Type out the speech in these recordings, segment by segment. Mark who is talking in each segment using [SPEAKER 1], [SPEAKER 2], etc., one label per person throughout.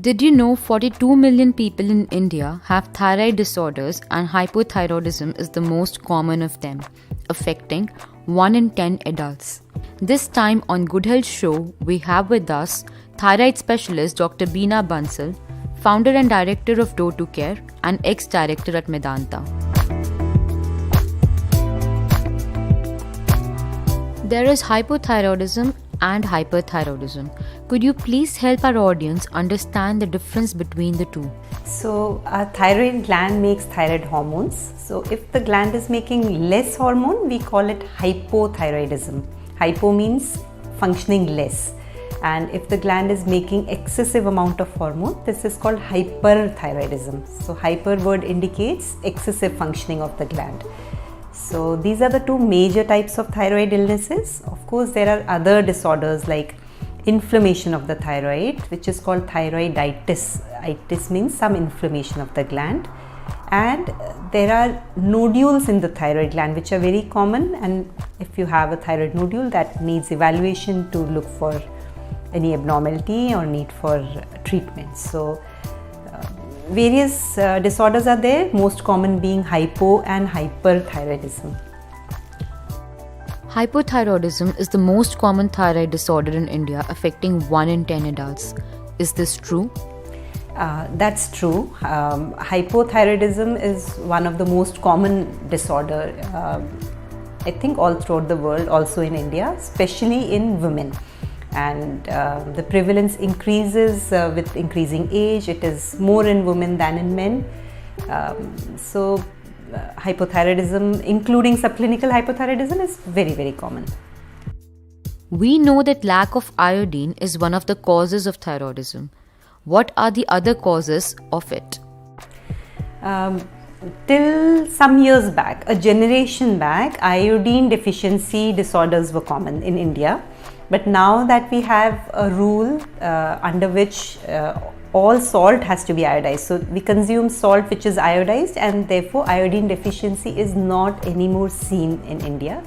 [SPEAKER 1] Did you know 42 million people in India have thyroid disorders and hypothyroidism is the most common of them, affecting 1 in 10 adults? This time on Good Health Show, we have with us thyroid specialist Dr. Beena Bansal, founder and director of Door2 Care and ex-director at Medanta. There is hypothyroidism and hyperthyroidism. Could you please help our audience understand the difference between the two?
[SPEAKER 2] So, our thyroid gland makes thyroid hormones. So, if the gland is making less hormone, we call it hypothyroidism. Hypo means functioning less. And if the gland is making excessive amount of hormone, this is called hyperthyroidism. So, hyper word indicates excessive functioning of the gland. So these are the two major types of thyroid illnesses. Of course, there are other disorders like inflammation of the thyroid, which is called thyroiditis. Itis means some inflammation of the gland. And there are nodules in the thyroid gland, which are very common. And if you have a thyroid nodule, that needs evaluation to look for any abnormality or need for treatment. So various disorders are there, most common being hypo and hyperthyroidism.
[SPEAKER 1] Hypothyroidism is the most common thyroid disorder in India, affecting 1 in 10 adults. Is this true?
[SPEAKER 2] That's true. Hypothyroidism is one of the most common disorder, I think all throughout the world, also in India, especially in women. And the prevalence increases with increasing age. It is more in women than in men. So hypothyroidism, including subclinical hypothyroidism, is very, very common.
[SPEAKER 1] We know that lack of iodine is one of the causes of thyroidism. What are the other causes of it?
[SPEAKER 2] Till some years back, a generation back, iodine deficiency disorders were common in India. But now that we have a rule under which all salt has to be iodized, so we consume salt which is iodized, and therefore iodine deficiency is not anymore seen in India.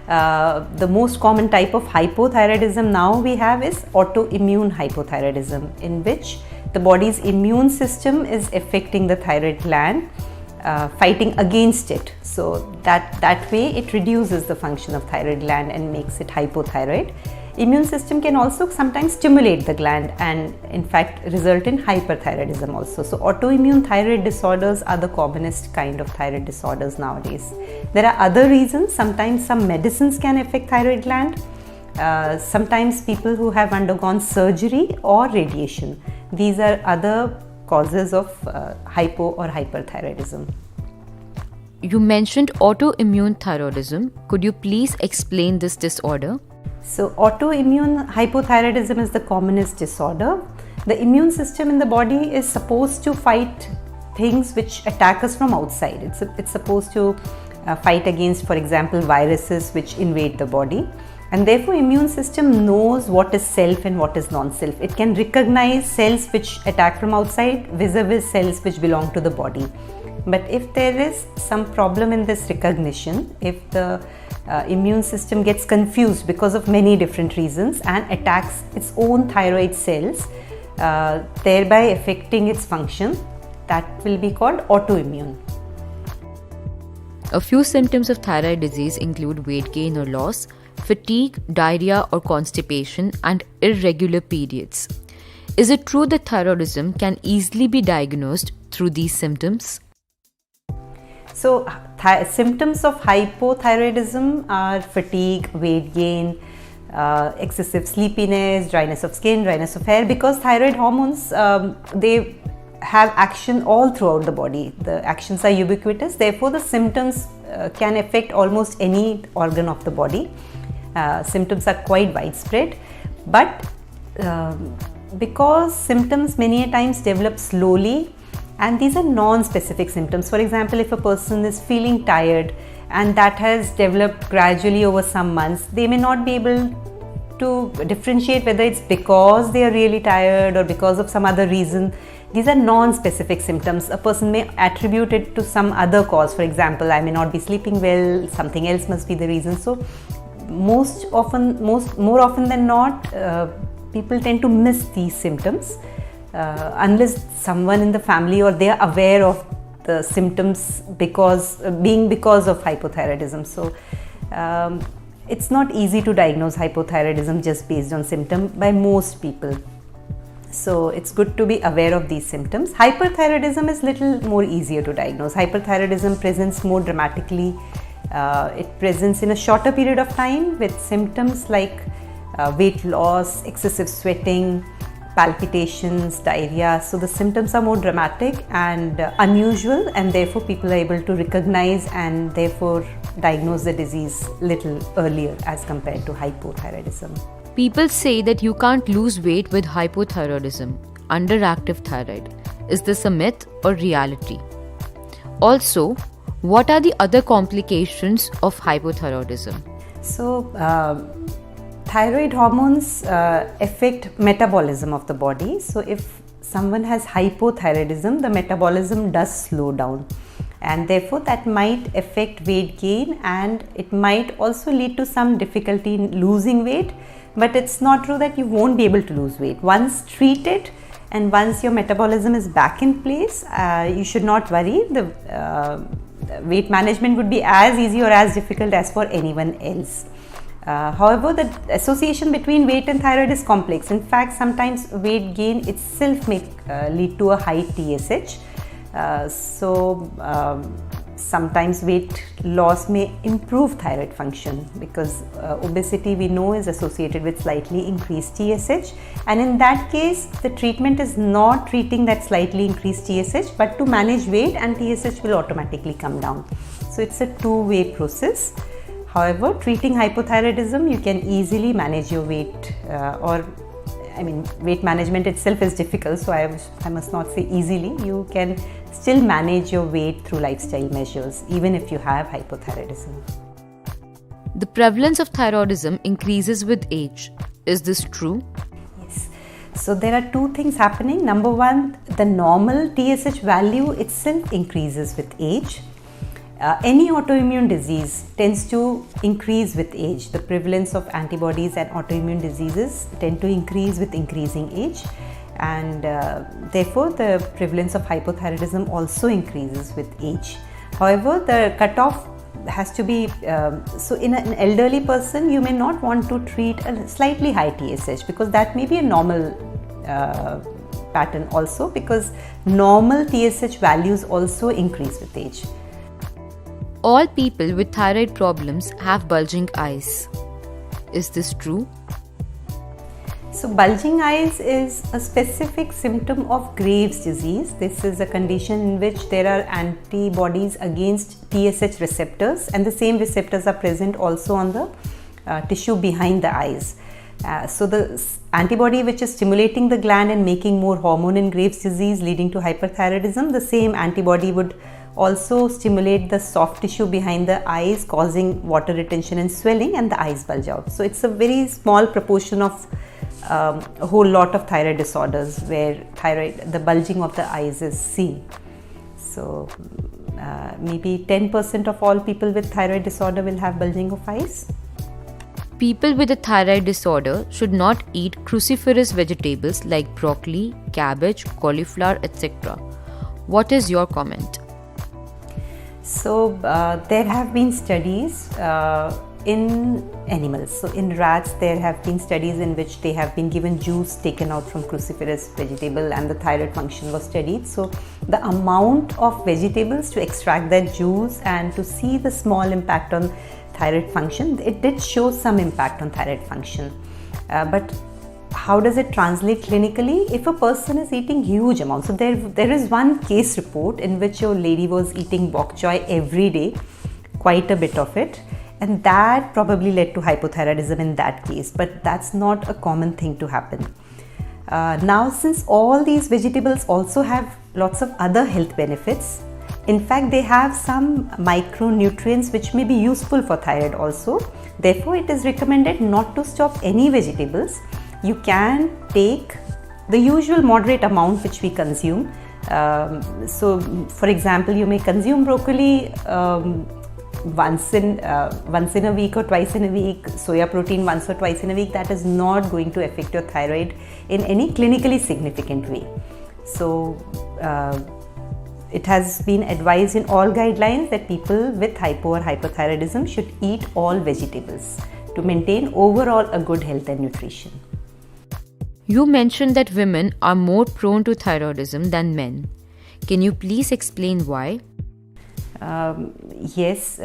[SPEAKER 2] The most common type of hypothyroidism now we have is autoimmune hypothyroidism, in which the body's immune system is affecting the thyroid gland, fighting against it. So that way it reduces the function of thyroid gland and makes it hypothyroid. Immune system can also sometimes stimulate the gland and in fact result in hyperthyroidism also. So autoimmune thyroid disorders are the commonest kind of thyroid disorders nowadays. There are other reasons. Sometimes some medicines can affect thyroid gland. Sometimes people who have undergone surgery or radiation. These are other causes of hypo or hyperthyroidism.
[SPEAKER 1] You mentioned autoimmune thyroidism. Could you please explain this disorder?
[SPEAKER 2] So autoimmune hypothyroidism is the commonest disorder. The immune system in the body is supposed to fight things which attack us from outside. It's supposed to fight against, for example, viruses which invade the body. And therefore, immune system knows what is self and what is non-self. It can recognize cells which attack from outside vis-a-vis cells which belong to the body. But if there is some problem in this recognition, if the immune system gets confused because of many different reasons and attacks its own thyroid cells, thereby affecting its function, that will be called autoimmune.
[SPEAKER 1] A few symptoms of thyroid disease include weight gain or loss, fatigue, diarrhea or constipation, and irregular periods. Is it true that thyroidism can easily be diagnosed through these symptoms?
[SPEAKER 2] So, symptoms of hypothyroidism are fatigue, weight gain, excessive sleepiness, dryness of skin, dryness of hair, because thyroid hormones, they have action all throughout the body. The actions are ubiquitous, therefore the symptoms can affect almost any organ of the body. Symptoms are quite widespread, but because symptoms many a times develop slowly, and these are non-specific symptoms. For example, if a person is feeling tired and that has developed gradually over some months, they may not be able to differentiate whether it's because they are really tired or because of some other reason. These are non-specific symptoms. A person may attribute it to some other cause. For example, I may not be sleeping well, something else must be the reason. So more often than not, people tend to miss these symptoms. unless someone in the family or they are aware of the symptoms because of hypothyroidism. So it's not easy to diagnose hypothyroidism just based on symptom by most people. So it's good to be aware of these symptoms. Hyperthyroidism is little more easier to diagnose. Hyperthyroidism presents more dramatically. It presents in a shorter period of time with symptoms like weight loss, excessive sweating, palpitations, diarrhea. So the symptoms are more dramatic and unusual, and therefore people are able to recognize and therefore diagnose the disease little earlier as compared to hypothyroidism.
[SPEAKER 1] People say that you can't lose weight with hypothyroidism, underactive thyroid. Is this a myth or reality? Also, what are the other complications of hypothyroidism?
[SPEAKER 2] So, thyroid hormones affect metabolism of the body. So, if someone has hypothyroidism, the metabolism does slow down, and therefore that might affect weight gain, and it might also lead to some difficulty in losing weight. But it's not true that you won't be able to lose weight. Once treated and once your metabolism is back in place, you should not worry. The weight management would be as easy or as difficult as for anyone else. However, the association between weight and thyroid is complex. In fact, sometimes weight gain itself may lead to a high TSH. Sometimes weight loss may improve thyroid function, because obesity we know is associated with slightly increased TSH, and in that case the treatment is not treating that slightly increased TSH but to manage weight, and TSH will automatically come down. So it's a two-way process. However, treating hypothyroidism, you can easily manage your weight, weight management itself is difficult, so I must not say easily. You can still manage your weight through lifestyle measures even if you have hypothyroidism.
[SPEAKER 1] The prevalence of thyroidism increases with age. Is this true?
[SPEAKER 2] Yes. So there are two things happening. Number one, the normal TSH value itself increases with age. Any autoimmune disease tends to increase with age. The prevalence of antibodies and autoimmune diseases tend to increase with increasing age, and therefore the prevalence of hypothyroidism also increases with age. However, the cutoff has to be, so in an elderly person you may not want to treat a slightly high TSH, because that may be a normal pattern also, because normal TSH values also increase with age.
[SPEAKER 1] All people with thyroid problems have bulging eyes. Is this true?
[SPEAKER 2] So bulging eyes is a specific symptom of Graves' disease. This is a condition in which there are antibodies against TSH receptors, and the same receptors are present also on the tissue behind the eyes. So the antibody which is stimulating the gland and making more hormone in Graves' disease leading to hyperthyroidism, the same antibody would also stimulate the soft tissue behind the eyes, causing water retention and swelling, and the eyes bulge out. So it's a very small proportion of a whole lot of thyroid disorders where the bulging of the eyes is seen. So maybe 10% of all people with thyroid disorder will have bulging of eyes.
[SPEAKER 1] People with a thyroid disorder should not eat cruciferous vegetables like broccoli, cabbage, cauliflower, etc. What is your comment?
[SPEAKER 2] So there have been studies in animals. So in rats there have been studies in which they have been given juice taken out from cruciferous vegetable, and the thyroid function was studied. So the amount of vegetables to extract that juice and to see the small impact on thyroid function, it did show some impact on thyroid function. But how does it translate clinically? If a person is eating huge amounts, so there is one case report in which a lady was eating bok choy every day, quite a bit of it, and that probably led to hypothyroidism in that case, but that's not a common thing to happen. Now, since all these vegetables also have lots of other health benefits, in fact they have some micronutrients which may be useful for thyroid also. Therefore, it is recommended not to stop any vegetables. You can take the usual moderate amount which we consume. So for example, you may consume broccoli once in a week or twice in a week, soya protein once or twice in a week, that is not going to affect your thyroid in any clinically significant way. So it has been advised in all guidelines that people with hypo or hypothyroidism should eat all vegetables to maintain overall a good health and nutrition.
[SPEAKER 1] You mentioned that women are more prone to thyroidism than men. Can you please explain why?
[SPEAKER 2] Yes,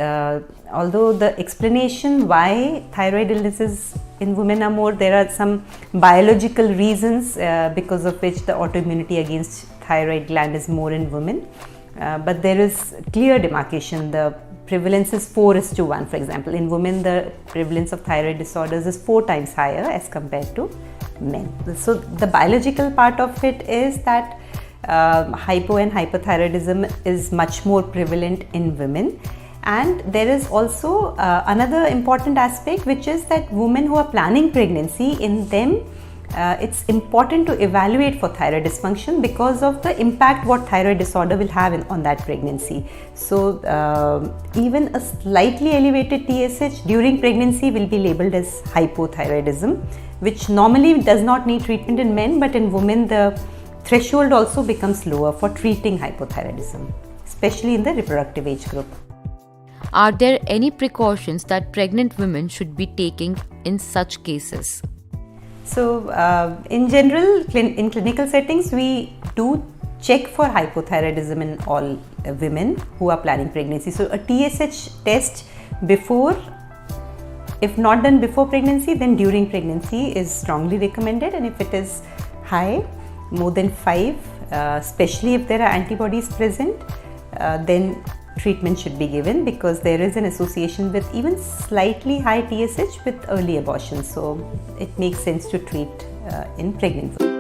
[SPEAKER 2] although the explanation why thyroid illnesses in women are more, there are some biological reasons because of which the autoimmunity against thyroid gland is more in women. But there is clear demarcation. The prevalence is 4:1, for example. In women, the prevalence of thyroid disorders is 4 times higher as compared to men. So the biological part of it is that hypo and hypothyroidism is much more prevalent in women. And there is also another important aspect, which is that women who are planning pregnancy, in them it's important to evaluate for thyroid dysfunction because of the impact what thyroid disorder will have on that pregnancy. So even a slightly elevated TSH during pregnancy will be labeled as hypothyroidism, which normally does not need treatment in men, but in women the threshold also becomes lower for treating hypothyroidism, especially in the reproductive age group.
[SPEAKER 1] Are there any precautions that pregnant women should be taking in such cases?
[SPEAKER 2] So in general, in clinical settings, we do check for hypothyroidism in all women who are planning pregnancy. So a TSH test before, if not done before pregnancy, then during pregnancy is strongly recommended. And if it is high, more than 5, especially if there are antibodies present, then treatment should be given, because there is an association with even slightly high TSH with early abortion. So it makes sense to treat in pregnant women.